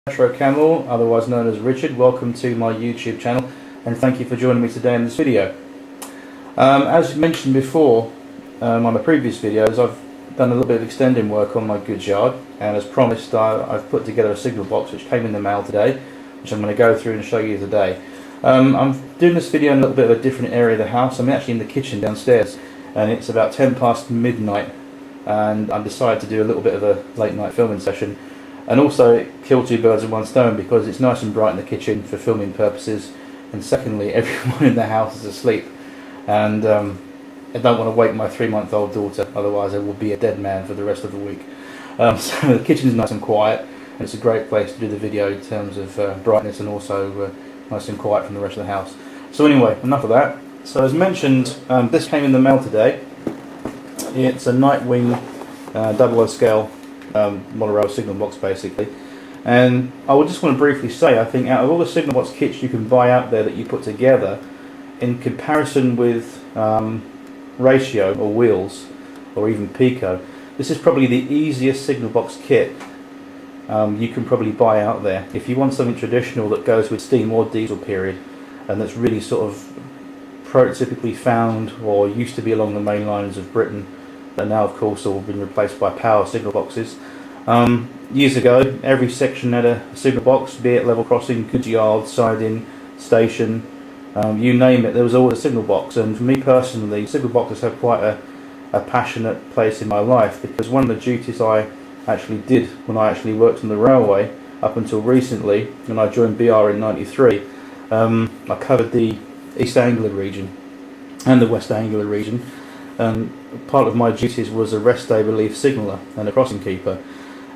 Retro Camel, otherwise known as Richard. Welcome to my YouTube channel and thank you for joining me today in this video. As mentioned before on the previous videos, I've done a little bit of extending work on my goods yard, and as promised I've put together a signal box which came in the mail today, which I'm going to go through and show you today. I'm doing this video in a little bit of a different area of the house. I'm actually in the kitchen downstairs and it's about 10 past midnight, and I decided to do a little bit of a late night filming session and also kill two birds with one stone because it's nice and bright in the kitchen for filming purposes, and secondly everyone in the house is asleep and I don't want to wake my 3-month-old daughter, otherwise I will be a dead man for the rest of the week. So the kitchen is nice and quiet and it's a great place to do the video in terms of brightness and also nice and quiet from the rest of the house. So anyway, enough of that. So as mentioned, this came in the mail today. It's a Nightwing 00 scale monorail signal box basically, and I would just want to briefly say, I think out of all the signal box kits you can buy out there that you put together, in comparison with ratio or wheels or even pico, this is probably the easiest signal box kit you can probably buy out there. If you want something traditional that goes with steam or diesel period and that's really sort of prototypically found or used to be along the main lines of Britain, that now of course all been replaced by power signal boxes. Years ago every section had a signal box, be it level crossing, goods yard, siding, station, you name it, there was always a signal box. And for me personally, signal boxes have quite a passionate place in my life, because one of the duties I actually did when I actually worked on the railway up until recently, when I joined BR in '93, I covered the East Anglia Region and the West Anglia Region, and part of my duties was a rest day relief signaller and a crossing keeper.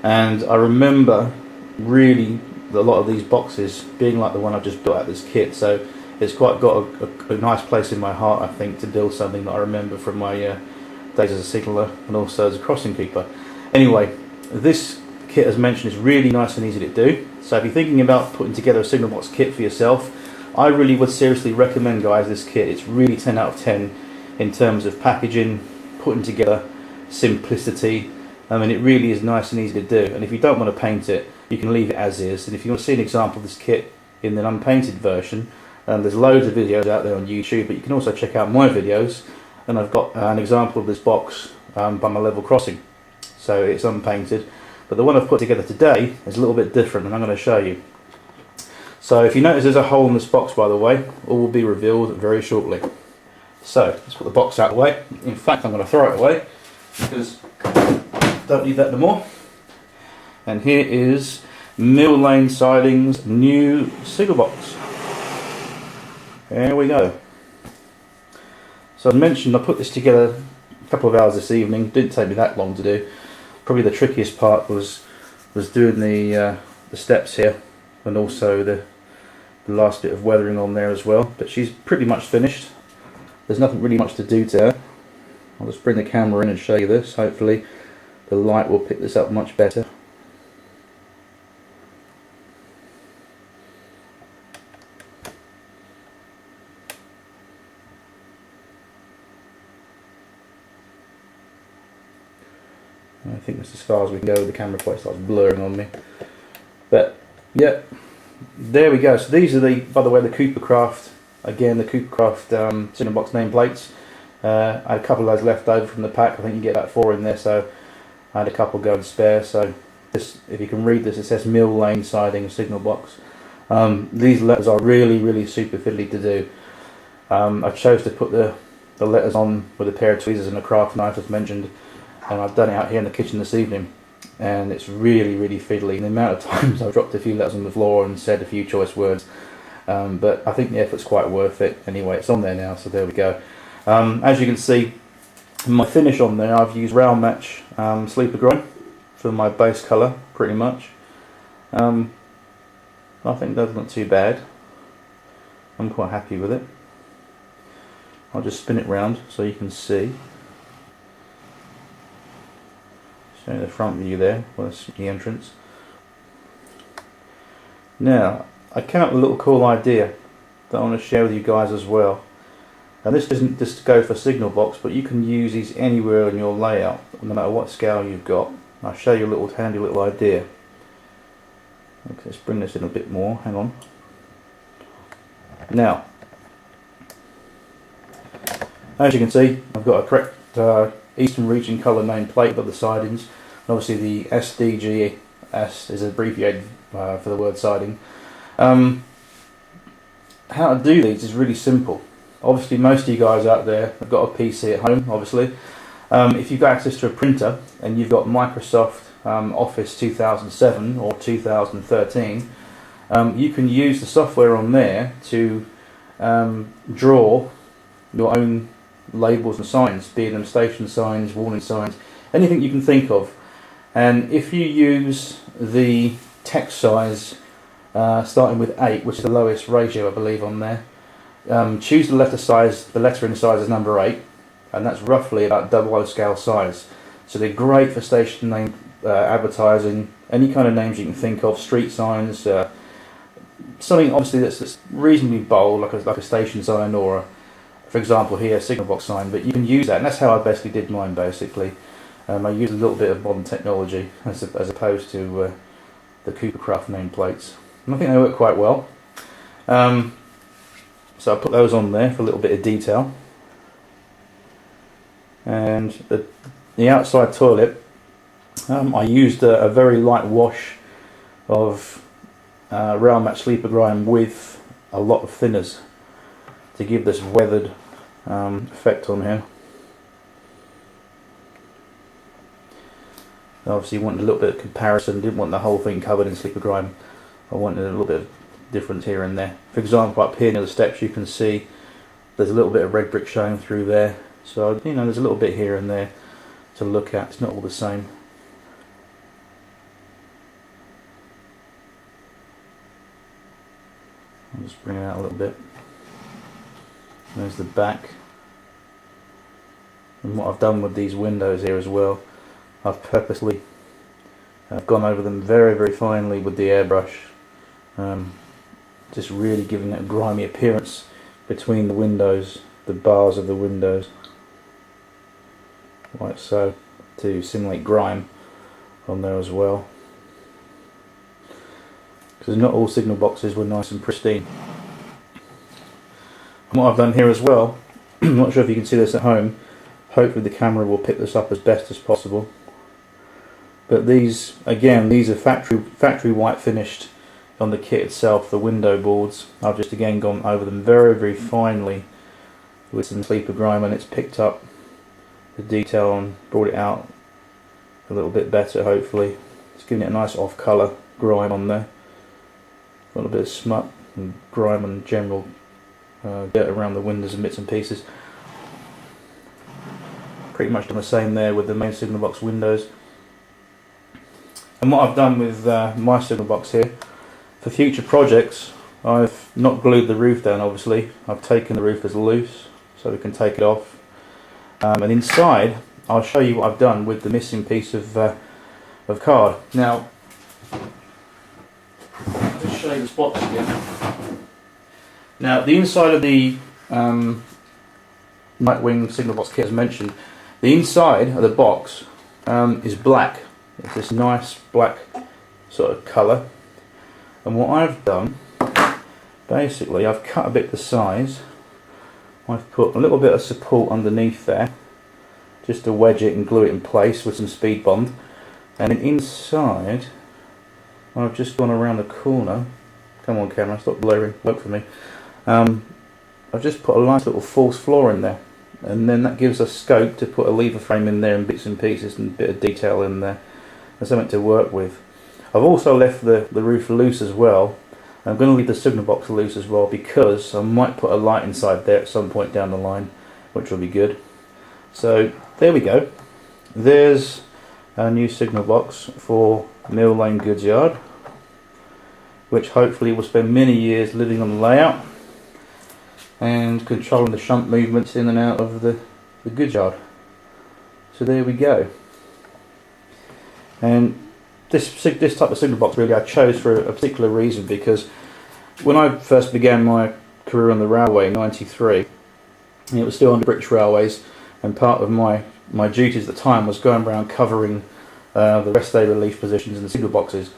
And I remember really a lot of these boxes being like the one I've just built out this kit, so it's quite got a nice place in my heart, I think, to build something that I remember from my days as a signaller and also as a crossing keeper. Anyway, this kit, as mentioned, is really nice and easy to do, so if you're thinking about putting together a signal box kit for yourself, I really would seriously recommend, guys, this kit. It's really 10 out of 10 in terms of packaging, putting together, simplicity. I mean, it really is nice and easy to do, and if you don't want to paint it, you can leave it as is. And if you want to see an example of this kit in an unpainted version, there's loads of videos out there on YouTube, but you can also check out my videos, and I've got an example of this box by my level crossing, so it's unpainted. But the one I've put together today is a little bit different, and I'm going to show you. So if you notice there's a hole in this box, by the way, all will be revealed very shortly. So let's put the box out of the way. In fact, I'm going to throw it away because I don't need that anymore. And here is Mill Lane Siding's new signal box. There we go. So as mentioned, I put this together a couple of hours this evening. Didn't take me that long to do. Probably the trickiest part was doing the steps here, and also the last bit of weathering on there as well. But she's pretty much finished. There's nothing really much to do to her. I'll just bring the camera in and show you this. Hopefully the light will pick this up much better. I think that's as far as we can go with the camera before it starts blurring on me. But yeah, there we go. So these are the, by the way, the Coopercraft, again the Coopercraft signal box nameplates. I had a couple of those left over from the pack. I think you get about 4 in there, so I had a couple go and spare. So this, if you can read this, it says Mill Lane Siding signal box. These letters are really super fiddly to do. I chose to put the letters on with a pair of tweezers and a craft knife as mentioned, and I've done it out here in the kitchen this evening, and it's really fiddly. And the amount of times I've dropped a few letters on the floor and said a few choice words, but I think the effort's quite worth it. Anyway, it's on there now, so there we go. As you can see, my finish on there, I've used railmatch sleeper grime for my base colour, pretty much. I think that's not too bad. I'm quite happy with it. I'll just spin it round so you can see. Show the front view there, well, that's the entrance. Now, I came up with a little cool idea that I want to share with you guys as well. And this doesn't just go for signal box, but you can use these anywhere in your layout, no matter what scale you've got. I'll show you a little handy little idea. Okay, let's bring this in a bit more, hang on. Now, as you can see, I've got a correct Eastern Region colour nameplate above the sidings. And obviously the SDGS is abbreviated for the word siding. How to do these is really simple. Obviously most of you guys out there have got a PC at home, obviously. If you've got access to a printer and you've got Microsoft Office 2007 or 2013, you can use the software on there to draw your own labels and signs, be them station signs, warning signs, anything you can think of. And if you use the text size starting with 8, which is the lowest ratio I believe on there, choose the letter size, the lettering size is number 8, and that's roughly about 00 scale size. So they're great for station name advertising, any kind of names you can think of, street signs, something obviously that's reasonably bold, like a station sign, or for example here, SignalBox sign. But you can use that, and that's how I basically did mine basically. I used a little bit of modern technology as opposed to the Coopercraft nameplates, and I think they work quite well. So I put those on there for a little bit of detail. And the outside toilet, I used a very light wash of railmatch sleeper grime with a lot of thinners to give this weathered effect on here. Obviously you wanted a little bit of comparison, didn't want the whole thing covered in sleeper grime. I wanted a little bit of difference here and there. For example, up here near the steps you can see there's a little bit of red brick showing through there. So, you know, there's a little bit here and there to look at. It's not all the same. I'll just bring it out a little bit. There's the back. And what I've done with these windows here as well, I've purposely gone over them very, very finely with the airbrush. Just really giving that grimy appearance between the windows, the bars of the windows. Like so, to simulate grime on there as well, because not all signal boxes were nice and pristine. And what I've done here as well, I'm not sure if you can see this at home, hopefully the camera will pick this up as best as possible, but these, again, these are factory white finished on the kit itself, the window boards. I've just again gone over them very, very finely with some sleeper grime, and it's picked up the detail and brought it out a little bit better, hopefully. It's giving it a nice off colour grime on there. A little bit of smut and grime and general dirt around the windows and bits and pieces. Pretty much done the same there with the main SignalBox windows. And what I've done with my SignalBox here, for future projects, I've not glued the roof down obviously. I've taken the roof as loose so we can take it off. And inside, I'll show you what I've done with the missing piece of card. Now, I'll just show you the spots again. Now, the inside of the Nightwing SignalBox kit, as mentioned, the inside of the box is black. It's this nice black sort of colour. And what I've done, basically, I've cut a bit the size. I've put a little bit of support underneath there just to wedge it and glue it in place with some speed bond, and then inside I've just gone around the corner. Come on camera, stop blurring, work for me. I've just put a nice little false floor in there, and then that gives us scope to put a lever frame in there and bits and pieces and a bit of detail in there and something to work with. I've also left the roof loose as well. I'm going to leave the SignalBox loose as well, because I might put a light inside there at some point down the line, which will be good. So there we go. There's our new SignalBox for Mill Lane Goods Yard, which hopefully will spend many years living on the layout and controlling the shunt movements in and out of the goods yard. So there we go. And this type of SignalBox really I chose for a particular reason, because when I first began my career on the railway in '93, it was still under British Railways, and part of my duties at the time was going around covering the rest day relief positions in the signal boxes.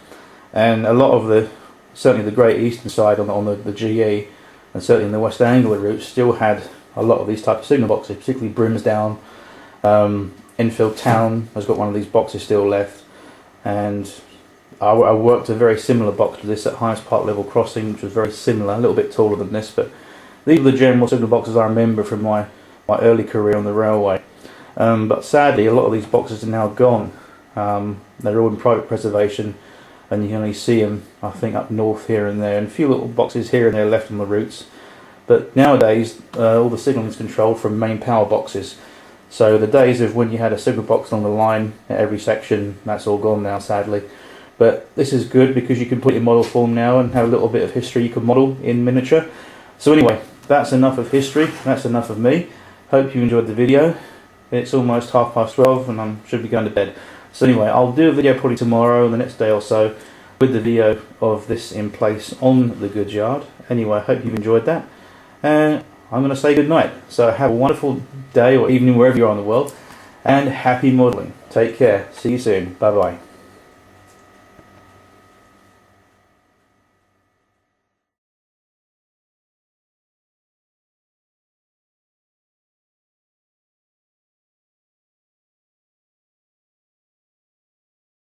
and a lot of certainly the Great Eastern side on the GE, and certainly in the West Anglia route, still had a lot of these type of signal boxes, particularly Brimsdown. Enfield Town has got one of these boxes still left, and I worked a very similar box to this at Highest Park Level Crossing, which was very similar, a little bit taller than this, but these are the general signal boxes I remember from my early career on the railway. But sadly, a lot of these boxes are now gone. They're all in private preservation, and you can only see them, I think, up north here and there, and a few little boxes here and there left on the routes. But nowadays, all the signalling is controlled from main power boxes. So the days of when you had a signal box on the line at every section, that's all gone now, sadly. But this is good because you can put your model form now and have a little bit of history you can model in miniature. So anyway, that's enough of history, that's enough of me. Hope you enjoyed the video. It's almost 12:30 and I should be going to bed. So anyway, I'll do a video probably tomorrow or the next day or so with the video of this in place on the goods yard. Anyway, I hope you've enjoyed that. And I'm going to say good night. So have a wonderful day or evening wherever you are in the world, and happy modelling. Take care. See you soon. Bye bye.